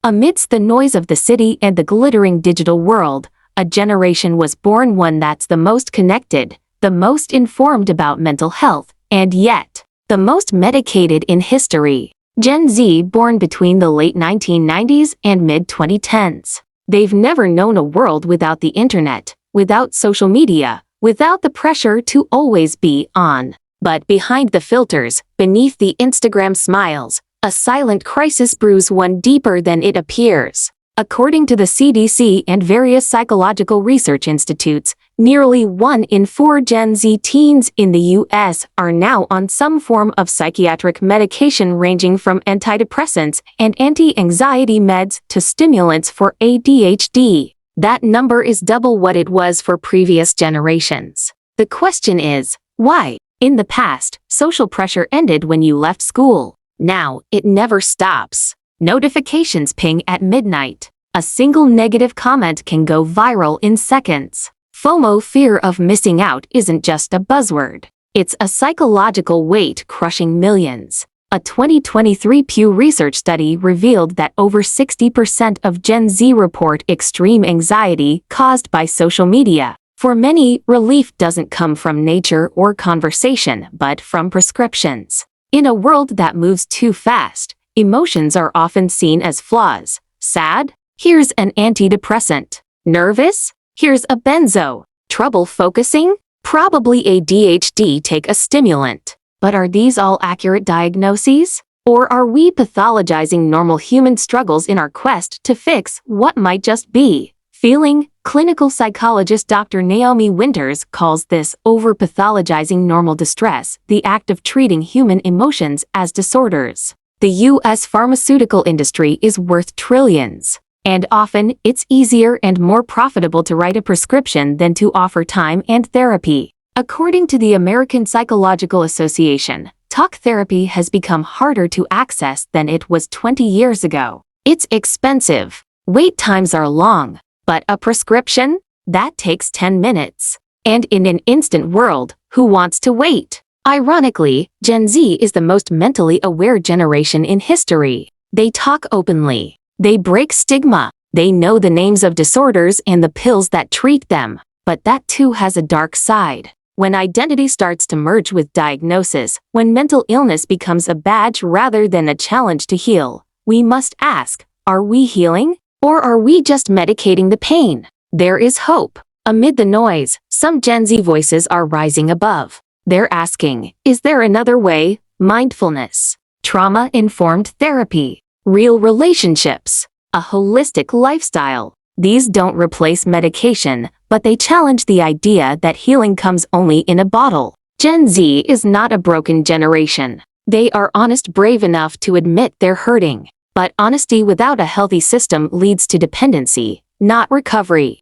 Amidst the noise of the city and the glittering digital world, a generation was born, one that's the most connected, the most informed about mental health, and yet, the most medicated in history. Gen Z, born between the late 1990s and mid-2010s. They've never known a world without the internet, without social media, without the pressure to always be on. But behind the filters, beneath the Instagram smiles, a silent crisis brews, one deeper than it appears. According to the CDC and various psychological research institutes, nearly 1 in 4 Gen Z teens in the U.S. are now on some form of psychiatric medication, ranging from antidepressants and anti-anxiety meds to stimulants for ADHD. That number is double what it was for previous generations. The question is, why? In the past, social pressure ended when you left school. Now, it never stops. Notifications ping at midnight. A single negative comment can go viral in seconds. FOMO, fear of missing out, isn't just a buzzword. It's a psychological weight crushing millions. A 2023 Pew Research study revealed that over 60% of Gen Z report extreme anxiety caused by social media. For many, relief doesn't come from nature or conversation, but from prescriptions. In a world that moves too fast, emotions are often seen as flaws. Sad? Here's an antidepressant. Nervous? Here's a benzo. Trouble focusing? Probably ADHD, take a stimulant. But are these all accurate diagnoses? Or are we pathologizing normal human struggles in our quest to fix what might just be feeling? Clinical psychologist Dr. Naomi Winters calls this over-pathologizing normal distress, the act of treating human emotions as disorders. The U.S. pharmaceutical industry is worth trillions, and often it's easier and more profitable to write a prescription than to offer time and therapy. According to the American Psychological Association, talk therapy has become harder to access than it was 20 years ago. It's expensive. Wait times are long. But a prescription? That takes 10 minutes. And in an instant world, who wants to wait? Ironically, Gen Z is the most mentally aware generation in history. They talk openly. They break stigma. They know the names of disorders and the pills that treat them. But that too has a dark side. When identity starts to merge with diagnosis, when mental illness becomes a badge rather than a challenge to heal, we must ask, are we healing? Or are we just medicating the pain? There is hope. Amid the noise, some Gen Z voices are rising above. They're asking, is there another way? Mindfulness, trauma-informed therapy, real relationships, a holistic lifestyle. These don't replace medication, but they challenge the idea that healing comes only in a bottle. Gen Z is not a broken generation. They are honest, brave enough to admit they're hurting. But honesty without a healthy system leads to dependency, not recovery.